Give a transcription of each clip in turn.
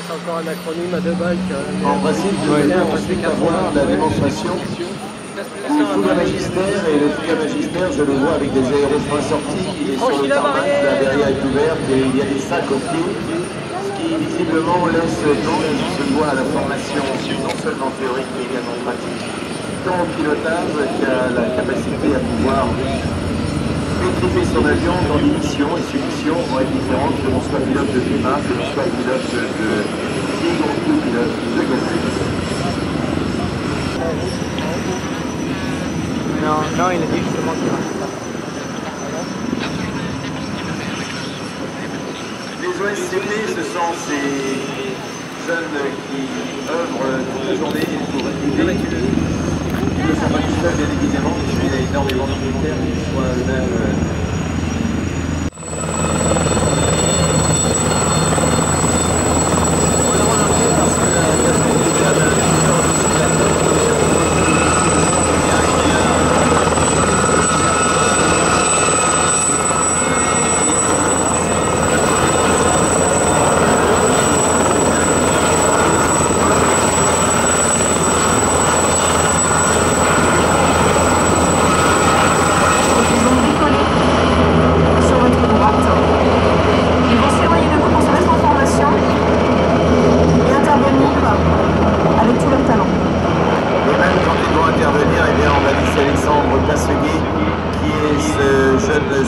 c'est encore un acronyme à deux balles. En principe, nous allons ensuite avoir la démonstration du Fouga Magistère, et le Fouga Magistère, je le vois avec des aérofreins sortis, il est sur le tarmac, la verrière est ouverte et il y a des sacs au pied, ce qui visiblement laisse donc se voit à la formation non seulement théorique mais également pratique, tant au pilotage qu'à la capacité à pouvoir maîtriser son avion dans des missions, et ces missions vont être différentes que l'on soit pilote de Puma, que l'on soit pilote de Tigre ou pilote de Gazelle. Non, il a dit justement qu'il va. Les OSCP, ce sont ces jeunes qui œuvrent toute la journée pour aider. Ils ne sont pas tout seuls, bien évidemment, puisqu'il y a énormément de militaires qui soient eux-mêmes.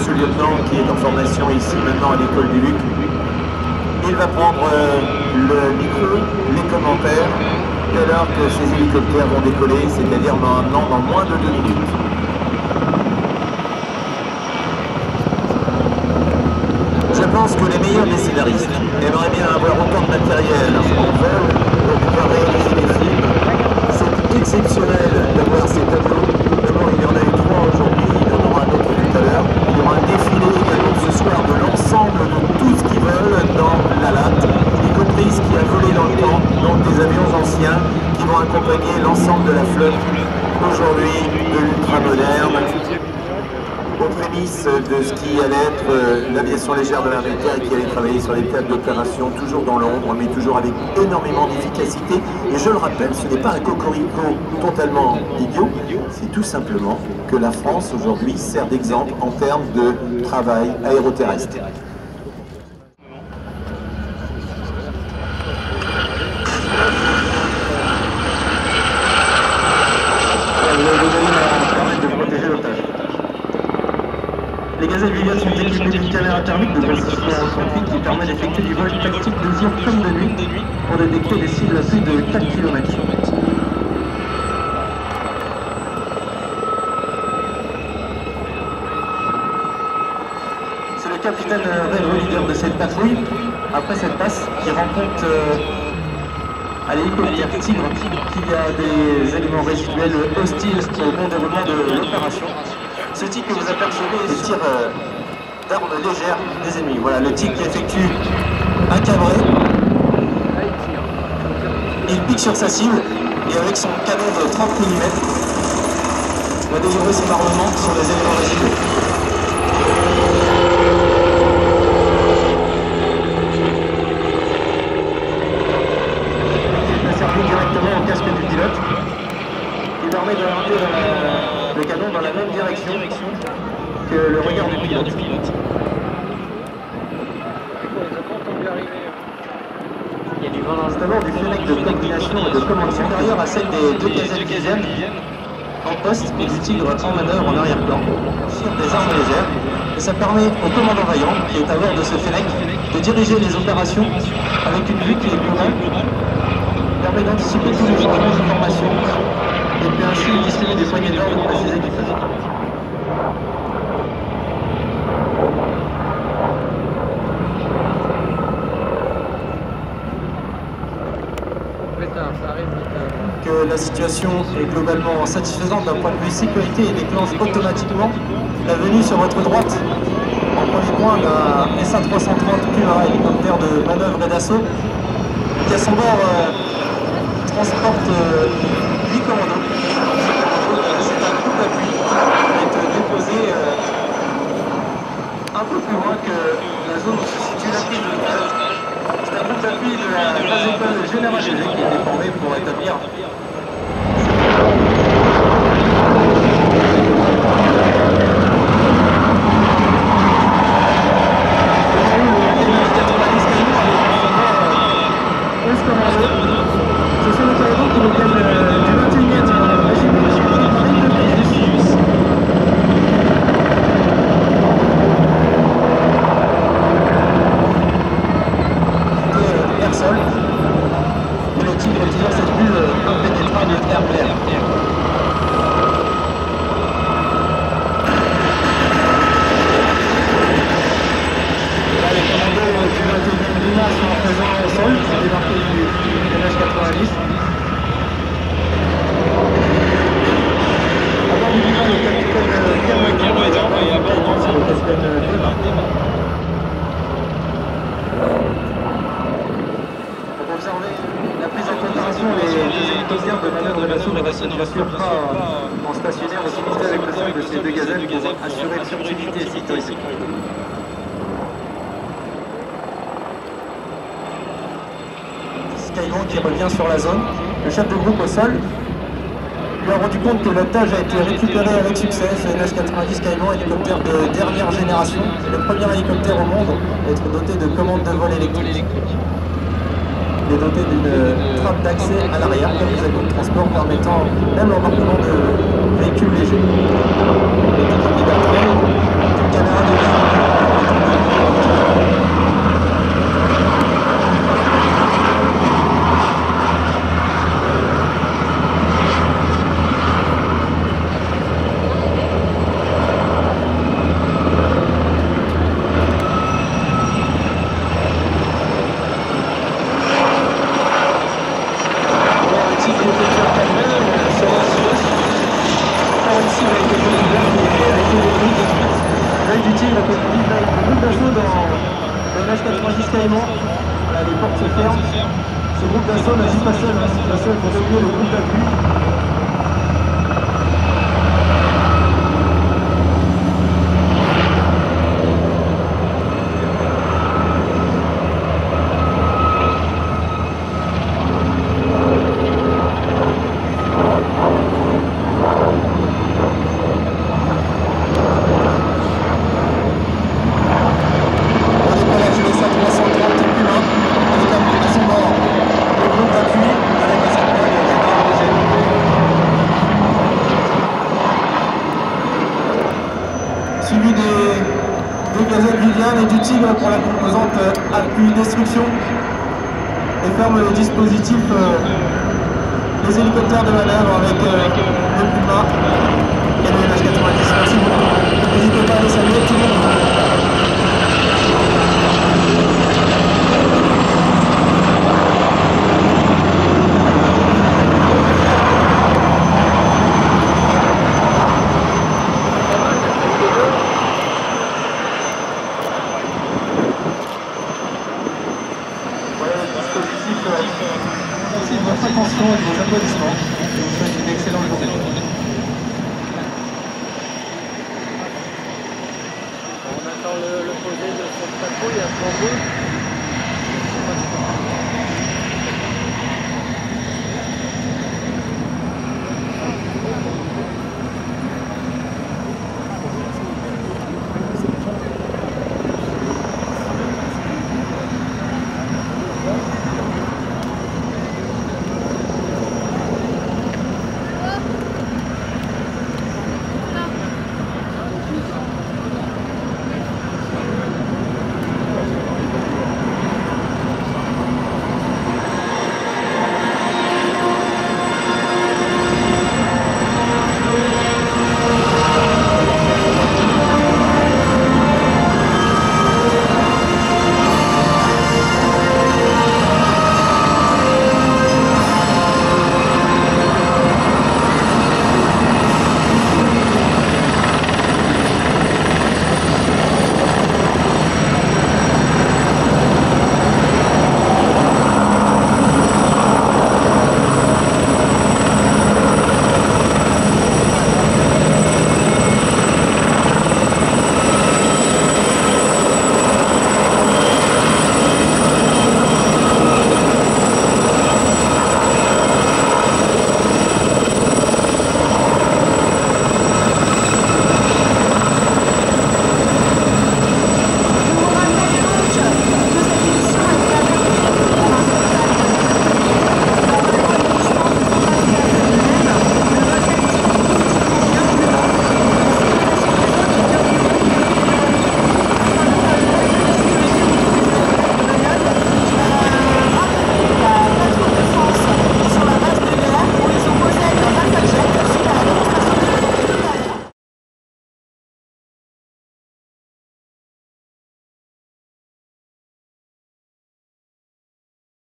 Sous-lieutenant qui est en formation ici maintenant à l'école du Luc. Il va prendre le micro, les commentaires, dès lors que ces hélicoptères vont décoller, c'est-à-dire maintenant dans moins de 2 minutes. Je pense que les meilleurs des scénaristes aimeraient bien avoir autant de matériel en vol pour pouvoir réaliser des films. C'est exceptionnel d'avoir ces tableaux. D'abord, il y en a eu 3 aujourd'hui, il y en aura d'autres tout à l'heure. Il y aura un défilé également ce soir de l'ensemble de tout ce qui vole dans la latte, y compris ce qui a volé dans le temps, donc des avions anciens qui vont accompagner l'ensemble de la flotte aujourd'hui de l'ultra-moderne, aux prémices de ce qui allait être l'aviation légère de l'armée de terre et qui allait travailler sur les théâtres d'opération, toujours dans l'ombre, mais toujours avec énormément d'efficacité. Et je le rappelle, ce n'est pas un cocorico totalement idiot, c'est tout simplement que la France aujourd'hui sert d'exemple en termes de travail aéroterrestre. Les gazelles Viviane sont équipées d'une caméra thermique de précision 38 qui permet d'effectuer du vol tactique de jour comme de nuit pour détecter des cibles à plus de 4 km. C'est le capitaine Red, leader de cette patrouille, après cette passe, qui rend compte à l'hélicoptère Tigre qu'il y a des éléments résiduels hostiles au bon déroulement de l'opération. Ce tic que vous apercevez est le tir d'armes légères des ennemis. Voilà, le tic qui effectue un cabré. Il pique sur sa cible et avec son canon de 30 mm va délivrer son armement sur les éléments résiduels. Il va servir directement au casque du pilote qui permet d'orienter le canon dans la même direction que le regard du pilote. Il y a du vent dans le C'est alors du fenêtre de coordination et de commande supérieure à celle des deux gazelles Viviane en poste et du Tigre en manœuvre en arrière-plan sur des armes légères. Et ça permet au commandant Vaillant, qui est à bord de ce fenêtre, de diriger les opérations avec une vue qui est globale, permet d'anticiper tous les changements d'information et puis ainsi distribuer des poignées d'ordre à ses équipages. Que la situation est globalement satisfaisante d'un point de vue sécurité et déclenche automatiquement la venue sur votre droite en premier point d'un SA-330 Puma, hélicoptère de manœuvre et d'assaut qui à son bord transporte 8 commandos. C'est un coup d'appui qui va être déposé un peu plus loin que la zone où se situe la prise de l'otage. C'est un groupe d'appui de la base Général Léger qui était formé pour établir ce sont les carréments qui nous viennent du 21e régiment de marine de Pius. air sol. Et le Tigre est toujours cette bulle impénétrable air clair. Les commandos du 21e Lima sont présents au sol, c'est débarqué du NH90. Avant du Lima, le capitaine Kerwaidan et à bord c'est le capitaine Dema. Pour observer la prise en préparation, les deux hélicoptères de manœuvre de l'assaut ne rassurent pas en stationnaire aussi vite avec le sol de ces deux gazelles pour assurer une subtilité et sécurité. Skyron qui revient sur la zone. Le chef de groupe au sol lui a rendu compte que l'otage a été récupéré avec succès. Ce NH90 Skyron, hélicoptère de dernière génération, c'est le premier hélicoptère au monde à être doté de commandes de vol électrique. Il est doté d'une trappe d'accès à l'arrière comme les avions de transport permettant même l'embarquement de véhicules légers. Il est équipé d'un train, d'une caméra de vision. L'œil du tigre est le groupe d'assaut dans le NH90 Caïman. Voilà, les portes se ferment. Ce groupe d'assaut n'agit pas seul, c'est pas seul pour appuyer le groupe d'appui. Suivi des gazelles Viviane et du Tigre pour la composante appui destruction et ferme le dispositif des hélicoptères de manœuvre avec le Puma et le NH90. Merci beaucoup. N'hésitez pas à les saluer tout le monde. Merci de votre attention et de vos applaudissements. Je vous souhaite une excellente journée. On attend le projet de son patrouille à Flambeau.